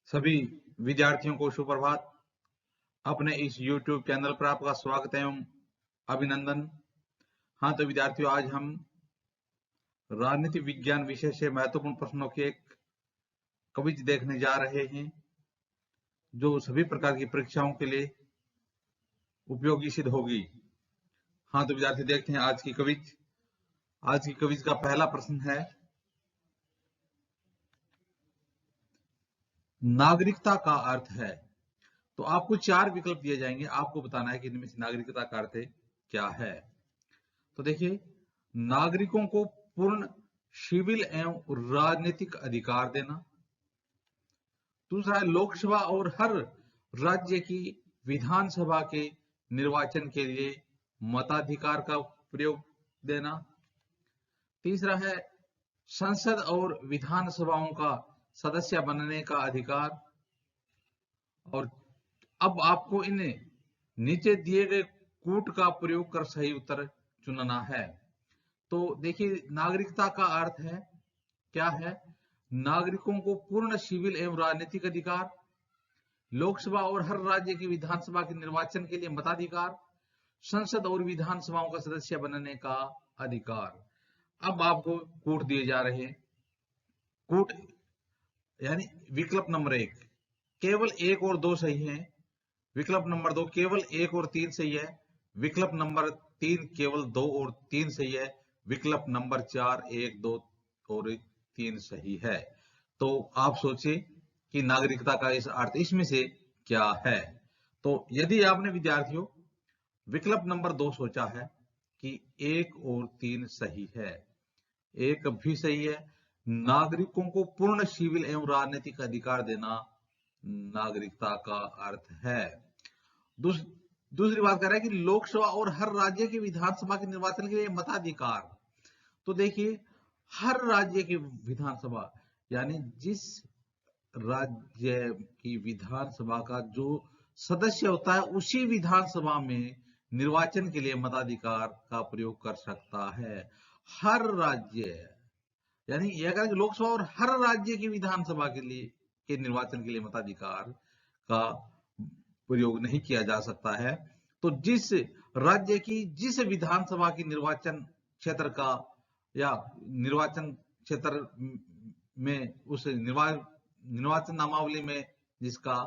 सभी विद्यार्थियों को सुप्रभात। अपने इस YouTube चैनल पर आपका स्वागत एवं अभिनंदन। हाँ, तो विद्यार्थियों, आज हम राजनीति विज्ञान विषय से महत्वपूर्ण प्रश्नों की एक क्विज देखने जा रहे हैं, जो सभी प्रकार की परीक्षाओं के लिए उपयोगी सिद्ध होगी। हाँ, तो विद्यार्थी, देखते हैं आज की क्विज। आज की क्विज का पहला प्रश्न है, नागरिकता का अर्थ है। तो आपको 4 विकल्प दिए जाएंगे, आपको बताना है कि इनमें से नागरिकता का अर्थ क्या है। तो देखिए, नागरिकों को पूर्ण सिविल एवं राजनीतिक अधिकार देना। दूसरा है, लोकसभा और हर राज्य की विधानसभा के निर्वाचन के लिए मताधिकार का प्रयोग देना। तीसरा है, संसद और विधानसभाओं का सदस्य बनने का अधिकार। और अब आपको इन नीचे दिए गए कूट का प्रयोग कर सही उत्तर चुनना है। तो देखिए, नागरिकता का अर्थ है क्या है? नागरिकों को पूर्ण सिविल एवं राजनीतिक अधिकार, लोकसभा और हर राज्य की विधानसभा के निर्वाचन के लिए मताधिकार, संसद और विधानसभाओं का सदस्य बनने का अधिकार। अब आपको कूट दिए जा रहे हैं। कूट यानी विकल्प नंबर 1 केवल 1 और 2 सही है, विकल्प नंबर 2 केवल 1 और 3 सही है, विकल्प नंबर 3 केवल 2 और 3 सही है, विकल्प नंबर 4 1 2 और 3 सही है। तो आप सोचिए कि नागरिकता का इस अर्थ इसमें से क्या है। तो यदि आपने विद्यार्थियों विकल्प नंबर 2 सोचा है कि 1 और 3 सही है, 1 भी सही है, नागरिकों को पूर्ण सिविल एवं राजनीतिक अधिकार देना नागरिकता का अर्थ है। दूसरी बात कर रहा है कि लोकसभा और हर राज्य की विधानसभा के निर्वाचन के लिए मताधिकार। तो देखिए, हर राज्य की विधानसभा यानी जिस राज्य की विधानसभा का जो सदस्य होता है, उसी विधानसभा में निर्वाचन के लिए मताधिकार का प्रयोग कर सकता है। हर राज्य यानी यह कहा कि लोकसभा और हर राज्य की विधानसभा के लिए के निर्वाचन के लिए मताधिकार का प्रयोग नहीं किया जा सकता है। तो जिस राज्य की जिस विधानसभा की निर्वाचन क्षेत्र का या निर्वाचन क्षेत्र में उस निर्वाचन नामावली में जिसका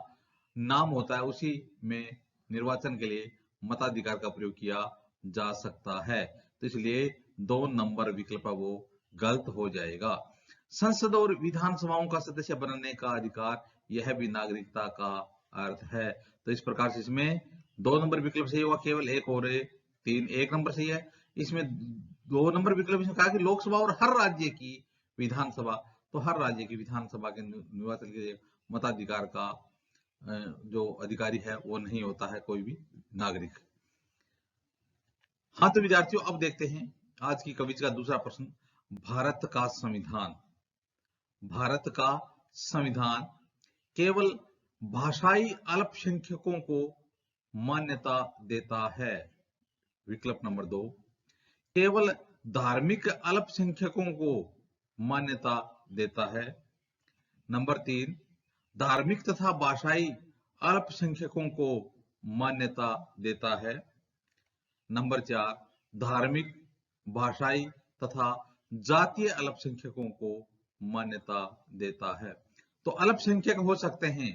नाम होता है, उसी में निर्वाचन के लिए मताधिकार का प्रयोग किया जा सकता है। तो इसलिए 2 नंबर विकल्प है वो गलत हो जाएगा। संसद और विधानसभाओं का सदस्य बनने का अधिकार, यह भी नागरिकता का अर्थ है। तो इस प्रकार से इसमें 2 नंबर विकल्प सही होगा, केवल 1 और 3 1 नंबर सही है। इसमें 2 नंबर विकल्प इसमें कहा कि लोकसभा और हर राज्य की विधानसभा, तो हर राज्य की विधानसभा के निर्वाचन के लिए मताधिकार का जो अधिकारी है वो नहीं होता है कोई भी नागरिक। हाँ, तो विद्यार्थियों, अब देखते हैं आज की कविता का दूसरा प्रश्न। भारत का संविधान, भारत का संविधान केवल भाषाई अल्पसंख्यकों को मान्यता देता है। विकल्प नंबर 2 केवल धार्मिक अल्पसंख्यकों को मान्यता देता है। नंबर 3 धार्मिक तथा भाषाई अल्पसंख्यकों को मान्यता देता है। नंबर 4 धार्मिक, भाषाई तथा जातीय अल्पसंख्यकों को मान्यता देता है। तो अल्पसंख्यक हो सकते हैं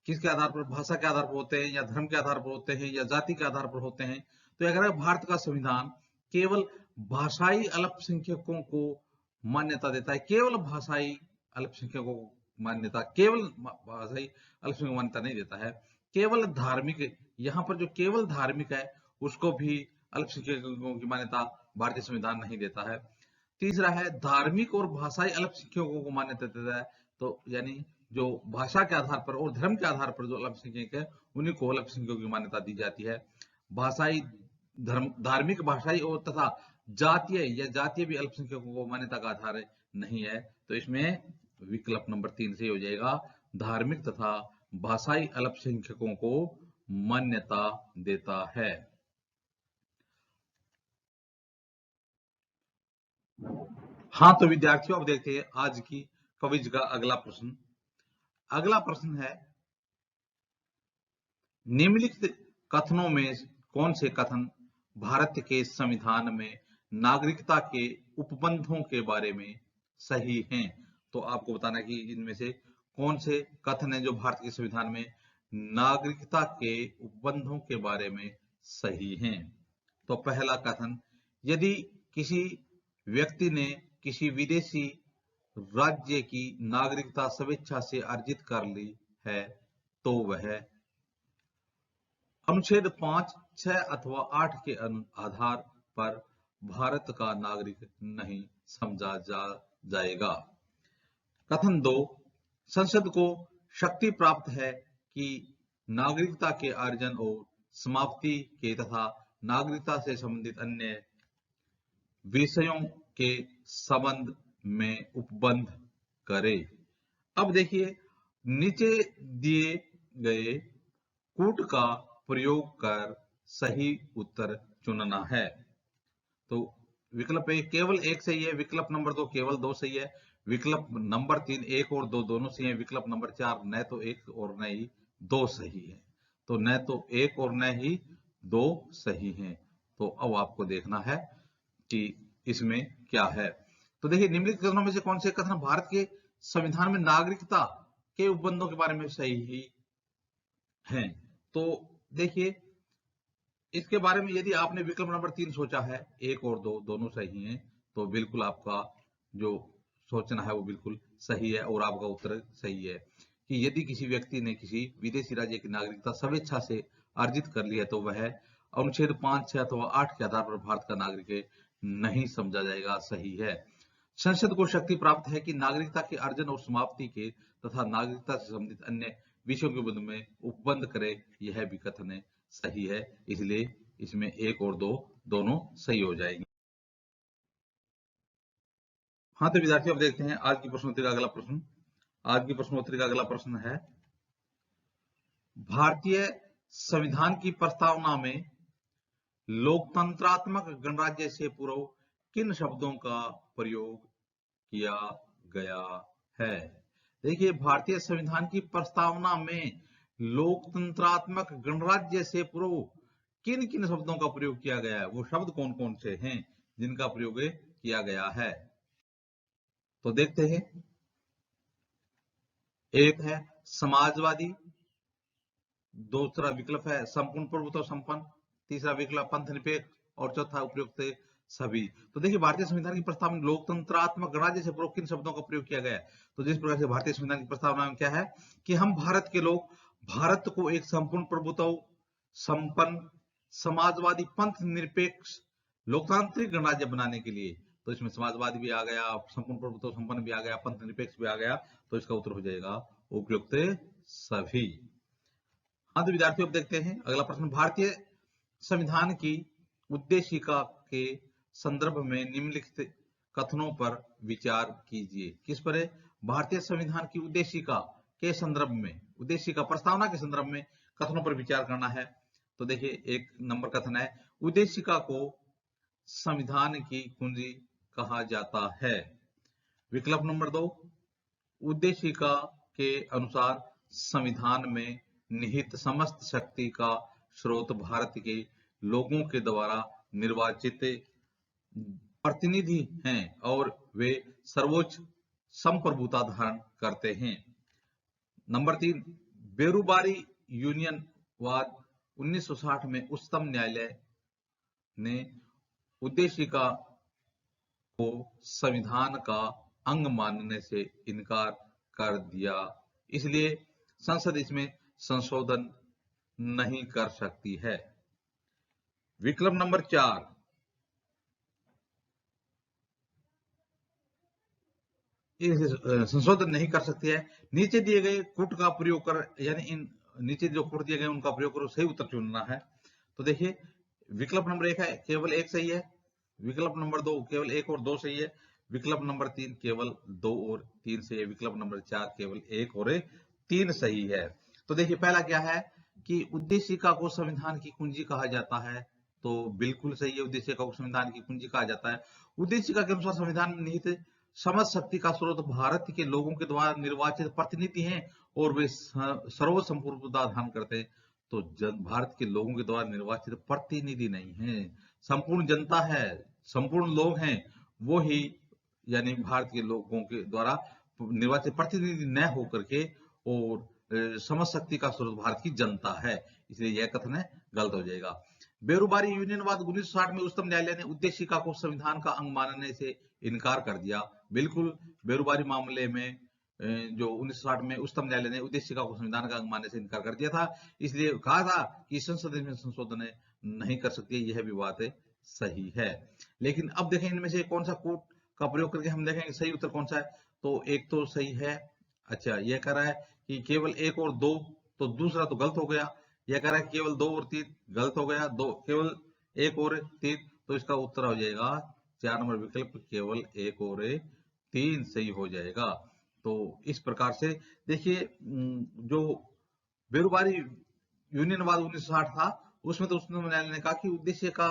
किसके आधार पर? भाषा के आधार पर होते हैं, या धर्म के आधार पर होते हैं, या जाति के आधार पर होते हैं। तो अगर भारत का संविधान केवल भाषाई अल्पसंख्यकों को मान्यता देता है, केवल भाषाई अल्पसंख्यकों को मान्यता, केवल भाषाई अल्पसंख्यकों को मान्यता नहीं देता है, केवल धार्मिक, यहाँ पर जो केवल धार्मिक है उसको भी अल्पसंख्यकों की मान्यता भारतीय संविधान नहीं देता है। तीसरा है धार्मिक और भाषाई अल्पसंख्यकों को मान्यता देता है। तो यानी जो भाषा के आधार पर और धर्म के आधार पर जो अल्पसंख्यक है, उन्हीं को अल्पसंख्यकों की मान्यता दी जाती है। भाषाई, धर्म, धार्मिक, भाषाई और तथा जातीय या जातीय भी अल्पसंख्यकों को मान्यता का आधार नहीं है। तो इसमें विकल्प नंबर 3 से हो जाएगा, धार्मिक तथा भाषाई अल्पसंख्यकों को मान्यता देता है। हाँ, तो विद्यार्थियों, अब देखते हैं आज की क्विज का अगला प्रश्न। अगला प्रश्न है, निम्नलिखित कथनों में कौन से कथन भारत के संविधान में नागरिकता के उपबंधों के बारे में सही हैं? तो आपको बताना है कि इनमें से कौन से कथन हैं जो भारत के संविधान में नागरिकता के उपबंधों के बारे में सही हैं। तो पहला कथन, यदि किसी व्यक्ति ने किसी विदेशी राज्य की नागरिकता स्वेच्छा से अर्जित कर ली है तो वह अनुच्छेद 5, 6 अथवा 8 के आधार पर भारत का नागरिक नहीं समझा जाएगा। कथन 2, संसद को शक्ति प्राप्त है कि नागरिकता के अर्जन और समाप्ति के तथा नागरिकता से संबंधित अन्य विषयों के संबंध में उपबंध करे। अब देखिए, नीचे दिए गए कूट का प्रयोग कर सही उत्तर चुनना है। तो विकल्प ए केवल 1 सही है, विकल्प नंबर 2 केवल 2 सही है, विकल्प नंबर 3 1 और 2 दोनों सही है, विकल्प नंबर 4 न तो 1 और न ही 2 सही है। तो न तो 1 और न ही 2 सही है। तो अब आपको देखना है कि इसमें क्या है। तो देखिए, निम्नलिखित कथनों में से कौन से कथन भारत के संविधान में नागरिकता के उपबंधों के बारे में सही हैं? तो देखिए, इसके बारे में यदि आपने विकल्प नंबर 3 सोचा है, 1 और 2 दोनों सही हैं, तो बिल्कुल आपका जो सोचना है वो बिल्कुल सही है और आपका उत्तर सही है कि यदि किसी व्यक्ति ने किसी विदेशी राज्य की नागरिकता स्वेच्छा से अर्जित कर ली है तो वह अनुच्छेद 5, 6 अथवा 8 के आधार पर भारत का नागरिक नहीं समझा जाएगा, सही है। संसद को शक्ति प्राप्त है कि नागरिकता के अर्जन और समाप्ति के तथा नागरिकता से संबंधित अन्य विषयों के विरुद्ध में उपबंध करे, यह भी कथन सही है, इसलिए इसमें 1 और 2 दोनों सही हो जाएंगे। हाँ, तो विद्यार्थियों, अब देखते हैं आज की प्रश्नोत्तरी का अगला प्रश्न। आज की प्रश्नोत्तरी का अगला प्रश्न है, भारतीय संविधान की प्रस्तावना में लोकतंत्रात्मक गणराज्य से पूर्व किन शब्दों का प्रयोग किया गया है? देखिए, भारतीय संविधान की प्रस्तावना में लोकतंत्रात्मक गणराज्य से पूर्व किन किन शब्दों का प्रयोग किया गया है, वो शब्द कौन कौन से हैं जिनका प्रयोग किया गया है? तो देखते हैं। एक है समाजवादी, दूसरा विकल्प है संपूर्ण प्रभुत्व संपन्न, तीसरा विकल्प पंथनिरपेक्ष और चौथा उपयुक्त सभी। तो देखिए, भारतीय संविधान की प्रस्तावना में लोकतंत्रात्मक गणराज्य से पूर्व किन शब्दों का प्रयोग किया गया है? तो जिस प्रकार से भारतीय संविधान की प्रस्तावना में क्या है कि हम भारत के लोग भारत को एक संपूर्ण प्रभुत्व संपन्न समाजवादी पंथ निरपेक्ष लोकतांत्रिक गणराज्य बनाने के लिए, तो इसमें समाजवादी भी आ गया, संपूर्ण प्रभुत्व संपन्न भी आ गया, पंथ निरपेक्ष भी आ गया, तो इसका उत्तर हो जाएगा उपयुक्त सभी। हाँ, तो विद्यार्थियों, अब देखते हैं अगला प्रश्न। भारतीय संविधान की उद्देशिका के संदर्भ में निम्नलिखित कथनों पर विचार कीजिए। किस पर है? भारतीय संविधान की उद्देशिका के संदर्भ में, उद्देशिका प्रस्तावना के संदर्भ में कथनों पर विचार करना है। तो देखिए, 1 नंबर कथन है, उद्देशिका को संविधान की कुंजी कहा जाता है। विकल्प नंबर 2, उद्देशिका के अनुसार संविधान में निहित समस्त शक्ति का स्रोत भारत के लोगों के द्वारा निर्वाचित प्रतिनिधि हैं और वे सर्वोच्च संप्रभुता धारण करते हैं। नंबर 3, बेरूबारी यूनियनवाद 1960 में उच्चतम न्यायालय ने उद्देशिका को संविधान का अंग मानने से इनकार कर दिया, इसलिए संसद इसमें संशोधन नहीं कर सकती है। विकल्प नंबर 4, संशोधन नहीं कर सकती है। नीचे दिए गए कूट का प्रयोग कर, यानी इन नीचे जो कूट दिए गए उनका प्रयोग करो, सही उत्तर चुनना है। तो देखिए, विकल्प नंबर 1 है केवल 1 सही है, विकल्प नंबर 2 केवल 1 और 2 सही है, विकल्प नंबर 3 केवल 2 और 3 सही है, विकल्प नंबर 4 केवल 1 और 3 सही है। तो देखिए, पहला क्या है कि उद्देशिका को संविधान की कुंजी कहा जाता है, तो बिल्कुल सही है, उद्देशिका को संविधान की कुंजी कहा जाता है। उद्देशिका के अनुसार संविधान में निहित समझ शक्ति का स्रोत भारत के लोगों के द्वारा निर्वाचित प्रतिनिधि हैं और वे सर्वसंपूर्ण दान करते हैं। तो भारत के लोगों के द्वारा निर्वाचित प्रतिनिधि नहीं है, संपूर्ण जनता है, संपूर्ण लोग हैं, वो ही यानी भारत के लोगों के द्वारा निर्वाचित प्रतिनिधि न होकर के, और समझ शक्ति का स्रोत भारत की जनता है, इसलिए यह कथन है गलत हो जाएगा। बेरोबारी यूनियनवाद 1960 में उच्चतम न्यायालय ने उद्देशिका को संविधान का अंग मानने से इनकार कर दिया। बिल्कुल, बेरोबारी मामले में जो 1960 में उच्चतम न्यायालय ने उद्देशिका को संविधान का अंग मानने से इनकार कर दिया था, इसलिए कहा था कि संसद इसमें संशोधन नहीं कर सकती। यह भी बात सही है। लेकिन अब देखें इनमें से कौन सा कोड का प्रयोग करके हम देखेंगे सही उत्तर कौन सा है। तो एक तो सही है, अच्छा यह कह रहा है कि केवल 1 और 2, तो दूसरा तो गलत हो गया। यह कह रहा है केवल 2 और 3, गलत हो गया। दो केवल 1 और 3, तो इसका उत्तर हो जाएगा 4 नंबर विकल्प, केवल 1 और 3 सही हो जाएगा। तो इस प्रकार से देखिए, जो बेरोबारी यूनियनवाद 1960 था, उसमें तो उच्चतम न्यायालय ने कहा कि उद्देश्य का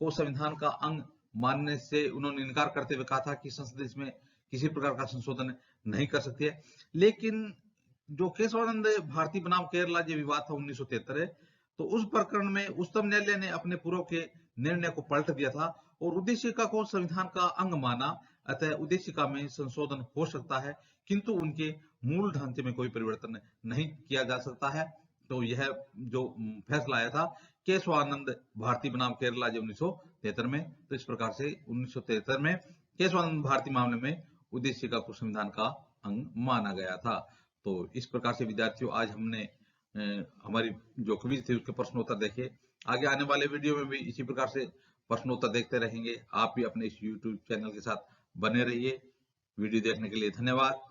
को संविधान का अंग मानने से उन्होंने इनकार करते हुए कहा था कि संसद इसमें किसी प्रकार का संशोधन नहीं कर सकती है। लेकिन जो केशवानंद भारती बनाम केरला जो विवाद था 1973, तो उस प्रकरण में उच्चतम न्यायालय ने अपने पूर्व के निर्णय को पलट दिया था और उद्देशिका को संविधान का अंग माना। अतः उद्देशिका में संशोधन हो सकता है, किंतु उनके मूल ढांचे में कोई परिवर्तन नहीं किया जा सकता है। तो यह जो फैसला आया था केशवानंद भारती बनाम केरला जो 1973 में, तो इस प्रकार से 1973 में केशवानंद भारती मामले में उद्देशिका को संविधान का अंग माना गया था। तो इस प्रकार से विद्यार्थियों, आज हमने हमारी जो क्विज थी उसके प्रश्नोत्तर देखे। आगे आने वाले वीडियो में भी इसी प्रकार से प्रश्नोत्तर देखते रहेंगे। आप भी अपने इस YouTube चैनल के साथ बने रहिए। वीडियो देखने के लिए धन्यवाद।